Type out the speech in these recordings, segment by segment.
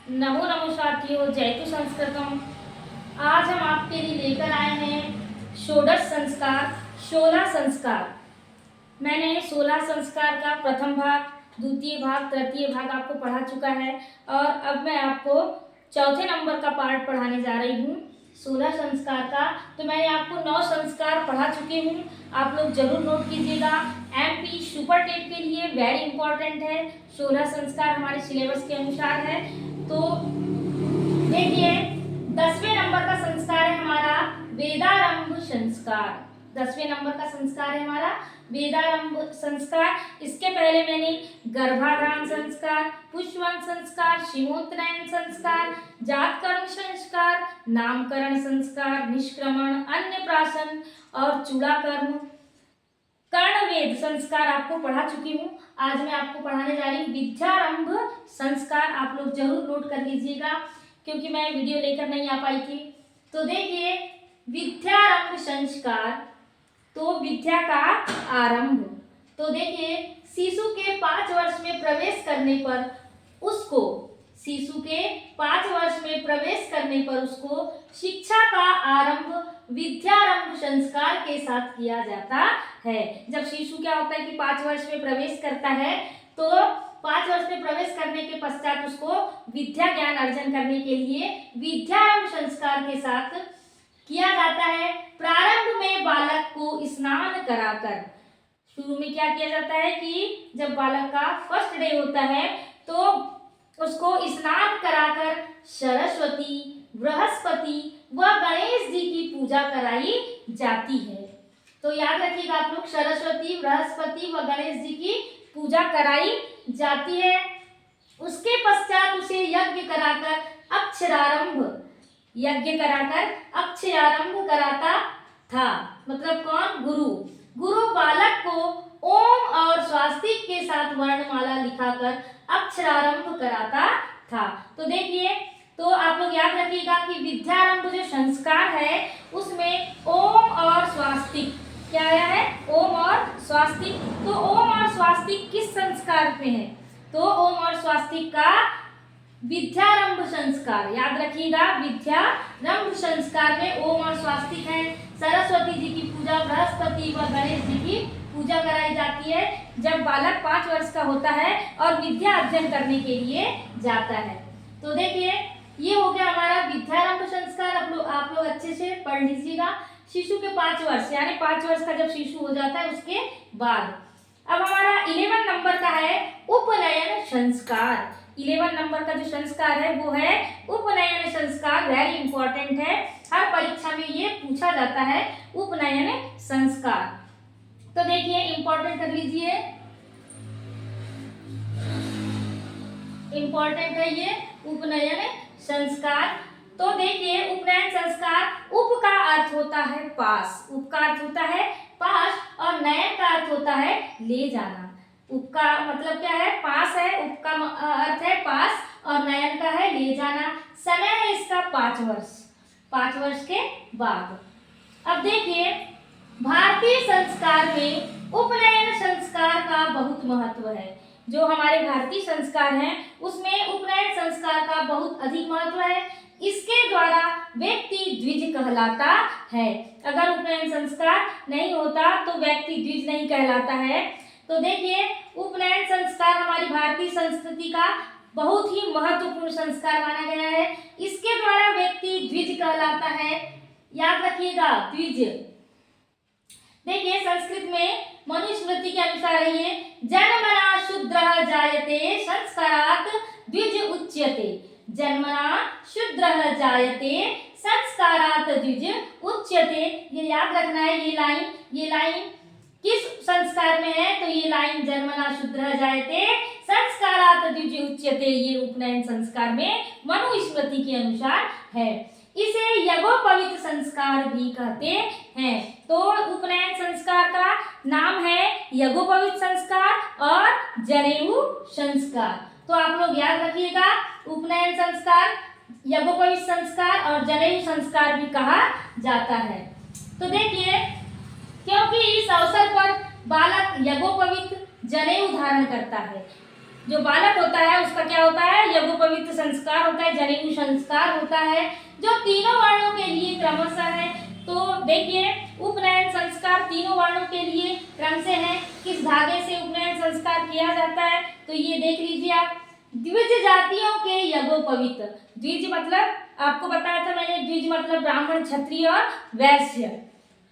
नमो नमो साथियों, जयतु संस्कृतम। आज हम आपके लिए लेकर आए हैं षोडश संस्कार, 16 संस्कार। मैंने 16 संस्कार का प्रथम भाग, द्वितीय भाग, तृतीय भाग आपको पढ़ा चुका है और अब मैं आपको चौथे नंबर का पार्ट पढ़ाने जा रही हूँ 16 संस्कार का। तो मैंने आपको 9 संस्कार पढ़ा चुकी हूँ, आप लोग जरूर नोट कीजिएगा। एमपी सुपर टेट के लिए वेरी इंपॉर्टेंट है। 16 संस्कार हमारे सिलेबस के अनुसार है। तो देखिए, 10वें नंबर का संस्कार है हमारा वेदारंभ संस्कार। 10वें नंबर का संस्कार है हमारा वेदारंभ संस्कार। इसके पहले मैंने गर्भाधान संस्कार, पुष्पवंश संस्कार, शिमोत्तरायण संस्कार, जातकर्म संस्कार, नामकरण संस्कार, निष्क्रमण, अन्नप्राशन और चूड़ाकर्म, कर्णवेद संस्कार आपको पढ़ा चुकी हूँ। आज मैं आपको पढ़ाने जा रही हूँ विद्यारंभ संस्कार। आप लोग जरूर नोट कर लीजिएगा क्योंकि मैं वीडियो लेकर नहीं आ पाई थी। तो देखिए, विद्यारंभ संस्कार, तो विद्या का आरंभ। तो देखिए, शिशु के 5 वर्ष में प्रवेश करने पर उसको शिक्षा का आरंभ विद्यारंभ संस्कार के साथ किया जाता है। जब शिशु क्या होता है कि 5 वर्ष में प्रवेश करता है, तो 5 वर्ष में प्रवेश करने के पश्चात उसको विद्या ज्ञान अर्जन करने के लिए विद्यारंभ संस्कार के साथ किया जाता है। प्रारंभ में बालक को स्नान कराकर, शुरू में क्या किया जाता है कि जब बालक का फर्स्ट डे होता है तो उसको स्नान कराकर सरस्वती, बृहस्पति व गणेश जी की पूजा कराई जाती है। तो याद रखिएगा आप लोग, सरस्वती, बृहस्पति व गणेश जी की पूजा कराई जाती है। उसके पश्चात उसे यज्ञ कराकर अक्षरारंभ कराता था। मतलब कौन? गुरु बालक को ओम और स्वास्तिक के साथ वर्णमाला लिखाकर अक्षरारंभ कराता था। तो देखिए, तो आप लोग याद रखिएगा कि विद्यारंभ जो संस्कार है उसमें ओम और स्वास्तिक क्या आया है? ओम और स्वास्तिक। तो ओम और स्वास्तिक किस संस्कार में है? तो ओम और स्वास्तिक का विद्यारंभ संस्कार, याद रखिएगा, विद्यारंभ संस्कार में ओम और स्वास्तिक है। सरस्वती जी की पूजा, बृहस्पति व गणेश जी की पूजा कराई जाती है जब बालक 5 वर्ष का होता है और विद्या अर्जन करने के लिए जाता है। तो देखिए, ये हो गया हमारा विद्यारंभ संस्कार। आप लोग अच्छे से पढ़ लीजिएगा। शिशु के 5 वर्ष, यानी 5 वर्ष का जब शिशु हो जाता है उसके बाद। अब हमारा 11 नंबर का है उपनयन संस्कार। 11 नंबर का जो संस्कार है वो है उपनयन संस्कार। वेरी इंपॉर्टेंट है, हर परीक्षा में ये पूछा जाता है, उपनयन संस्कार। तो देखिए, इंपॉर्टेंट कर लीजिए, इंपॉर्टेंट है ये उपनयन संस्कार। तो देखिए, उपनयन संस्कार, उप का अर्थ होता है पास, उप का अर्थ होता है पास और नयन का अर्थ होता है ले जाना। उप का मतलब क्या है? पास है, उप का अर्थ है पास और नयन का है ले जाना। समय है इसका 5 वर्ष, 5 वर्ष के बाद। अब देखिए, भारतीय संस्कार में उपनयन संस्कार का बहुत महत्व है। जो हमारे भारतीय संस्कार हैं उसमें उपनयन संस्कार का बहुत अधिक महत्व है। इसके द्वारा व्यक्ति द्विज कहलाता है। अगर उपनयन संस्कार नहीं होता तो व्यक्ति द्विज नहीं कहलाता है। तो देखिए, उपनयन संस्कार हमारी भारतीय संस्कृति का बहुत ही महत्वपूर्ण संस्कार माना गया है। इसके द्वारा व्यक्ति द्विज कहलाता है। याद रखिएगा, द्विज। देखिए, संस्कृत में मनुस्मृति के अनुसार ये जन्मना शूद्रः जायते संस्कारात् द्विज उच्यते। जन्मना शूद्रः जायते संस्कारात् द्विज उच्यते। ये याद रखना है। ये लाइन किस संस्कार में है? तो ये लाइन जन्मना शूद्रः जायते संस्कारात् द्विज उच्यते, ये उपनयन संस्कार में मनुस्मृति के अनुसार है। इसे यज्ञोपवीत संस्कार भी कहते हैं। तो उपनयन संस्कार का नाम है यज्ञोपवीत संस्कार और जनेऊ संस्कार। तो आप लोग याद रखिएगा, उपनयन संस्कार, यज्ञोपवीत संस्कार और जनेऊ संस्कार भी कहा जाता है। तो देखिए, क्योंकि इस अवसर पर बालक यज्ञोपवीत जनेऊ धारण करता है, जो बालक होता है उसका क्या होता है, यज्ञोपवीत संस्कार होता है, जनेऊ संस्कार होता है, जो तीनों वर्णों के लिए क्रमशः है। तो देखिए उपनयन संस्कार तीनों वर्णों के लिए क्रम से है। किस धागे से उपनयन संस्कार किया जाता है, तो ये देख लीजिए आप, द्विज जातियों के यज्ञोपवीत। द्विज मतलब आपको बताया था मैंने, द्विज मतलब ब्राह्मण, क्षत्रिय और वैश्य।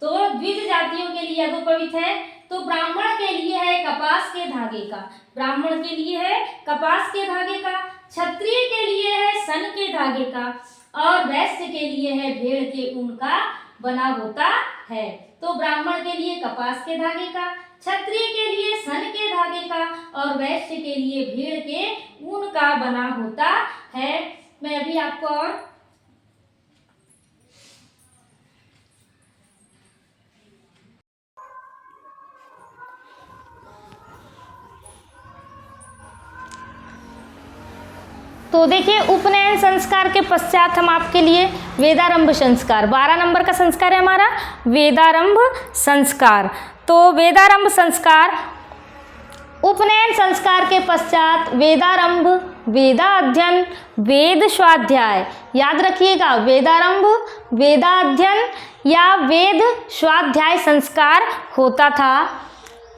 तो द्विज जातियों के लिए यज्ञोपवीत है। तो ब्राह्मण के लिए है कपास के धागे का, ब्राह्मण के लिए है कपास के धागे का, क्षत्रिय के लिए है सन के धागे का, और वैश्य के लिए है भेड़ के ऊन का बना होता है। तो ब्राह्मण के लिए कपास के धागे का, क्षत्रिय के लिए सन के धागे का, और वैश्य के लिए भेड़ के ऊन का बना होता है। मैं अभी आपको और तो देखिए उपनयन संस्कार के पश्चात हम आपके लिए वेदारंभ संस्कार, 12 नंबर का संस्कार है हमारा वेदारंभ संस्कार। तो वेदारंभ संस्कार, उपनयन संस्कार के पश्चात वेदारंभ, वेदाध्ययन, वेद स्वाध्याय, याद रखिएगा वेदारंभ, वेदाध्ययन या वेद स्वाध्याय संस्कार होता था।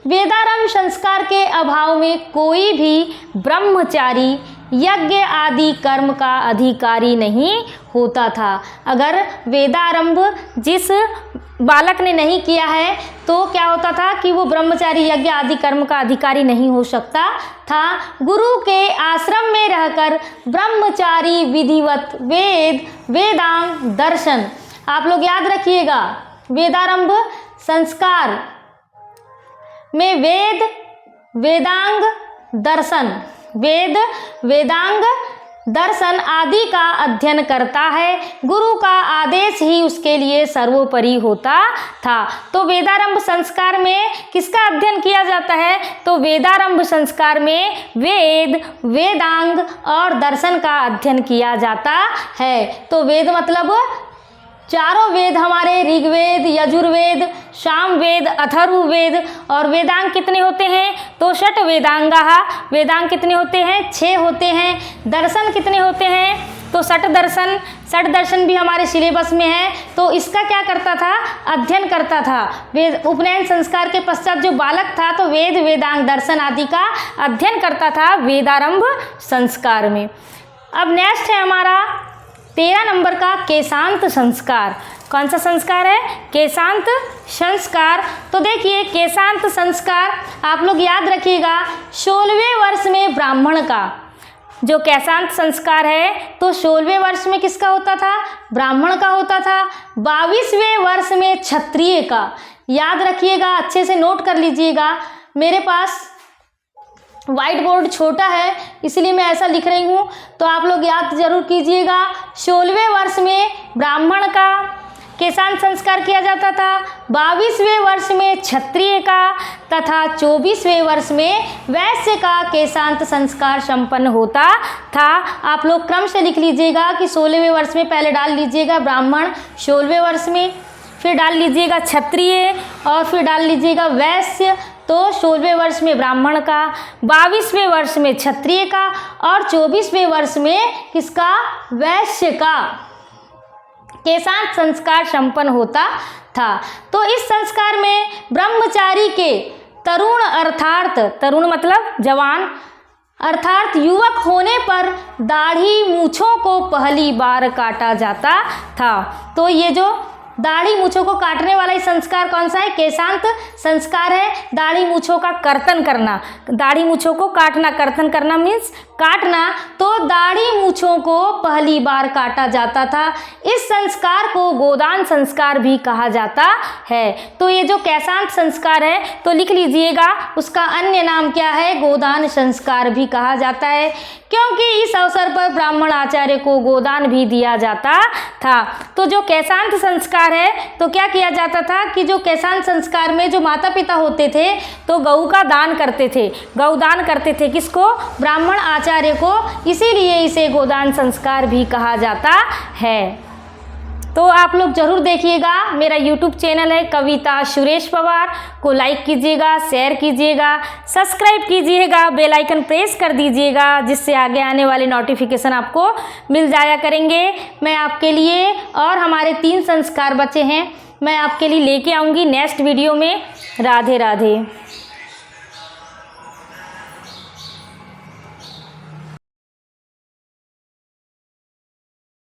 वेदारंभ संस्कार के अभाव में कोई भी ब्रह्मचारी यज्ञ आदि कर्म का अधिकारी नहीं होता था। अगर वेदारंभ जिस बालक ने नहीं किया है तो क्या होता था कि वो ब्रह्मचारी यज्ञ आदि कर्म का अधिकारी नहीं हो सकता था। गुरु के आश्रम में रहकर ब्रह्मचारी विधिवत वेद, वेदांग, दर्शन, आप लोग याद रखिएगा वेदारंभ संस्कार में वेद, वेदांग, दर्शन, वेद, वेदांग, दर्शन आदि का अध्ययन करता है। गुरु का आदेश ही उसके लिए सर्वोपरि होता था। तो वेदारंभ संस्कार में किसका अध्ययन किया जाता है, तो वेदारंभ संस्कार में वेद, वेदांग और दर्शन का अध्ययन किया जाता है। तो वेद मतलब चारों वेद हमारे, ऋग्वेद, यजुर्वेद, सामवेद, अथर्ववेद, और वेदांग कितने होते हैं, तो षट वेदांगा। वेदांग कितने होते हैं, 6 होते हैं। दर्शन कितने होते हैं, तो षट दर्शन, षट दर्शन भी हमारे सिलेबस में है। तो इसका क्या करता था, अध्ययन करता था। वेद उपनयन संस्कार के पश्चात जो बालक था तो वेद, वेदांग, दर्शन आदि का अध्ययन करता था वेदारंभ संस्कार में। अब नेक्स्ट है हमारा 13 नंबर का केशांत संस्कार। कौन सा संस्कार है, केशांत संस्कार। तो देखिए केशांत संस्कार आप लोग याद रखिएगा 16वें वर्ष में ब्राह्मण का जो केशांत संस्कार है तो 16वें वर्ष में किसका होता था, ब्राह्मण का होता था। 22वें वर्ष में क्षत्रिय का, याद रखिएगा, अच्छे से नोट कर लीजिएगा। मेरे पास व्हाइट बोर्ड छोटा है इसलिए मैं ऐसा लिख रही हूँ, तो आप लोग याद जरूर कीजिएगा। 16वें वर्ष में ब्राह्मण का केशांत संस्कार किया जाता था, 22वें वर्ष में क्षत्रिय का तथा 24वें वर्ष में वैश्य का केशांत संस्कार संपन्न होता था। आप लोग क्रम से लिख लीजिएगा कि 16वें वर्ष में पहले डाल लीजिएगा ब्राह्मण, 16वें वर्ष में फिर डाल लीजिएगा क्षत्रिय और फिर डाल लीजिएगा वैश्य। तो 16वें वर्ष में ब्राह्मण का, 22वें वर्ष में क्षत्रिय का और 24वें वर्ष में किसका, वैश्य का केशांत संस्कार संपन्न होता था। तो इस संस्कार में ब्रह्मचारी के तरुण अर्थात तरुण मतलब जवान अर्थात युवक होने पर दाढ़ी मूछों को पहली बार काटा जाता था। तो ये जो दाढ़ी मूछों को काटने वाला ही संस्कार कौन सा है, केशांत संस्कार है। दाढ़ी मूछों का कर्तन करना, दाढ़ी मूछों को काटना, कर्तन करना मीन्स काटना। तो दाढ़ी मूछों को पहली बार काटा जाता था। इस संस्कार को गोदान संस्कार भी कहा जाता है। तो ये जो केशांत संस्कार है तो लिख लीजिएगा, उसका अन्य नाम क्या है, गोदान संस्कार भी कहा जाता है, क्योंकि इस अवसर पर ब्राह्मण आचार्य को गोदान भी दिया जाता था। तो जो केशांत संस्कार है तो क्या किया जाता था कि जो केशांत संस्कार में जो माता पिता होते थे तो गऊ का दान करते थे, गौदान करते थे, किसको, ब्राह्मण आचार्य को, इसीलिए इसे गोदान संस्कार भी कहा जाता है। तो आप लोग ज़रूर देखिएगा। मेरा यूट्यूब चैनल है कविता सुरेश पवार, को लाइक कीजिएगा, शेयर कीजिएगा, सब्सक्राइब कीजिएगा, बेल आइकन प्रेस कर दीजिएगा, जिससे आगे आने वाले नोटिफिकेशन आपको मिल जाया करेंगे। मैं आपके लिए और हमारे 3 संस्कार बचे हैं, मैं आपके लिए लेके आऊँगी नेक्स्ट वीडियो में। राधे राधे।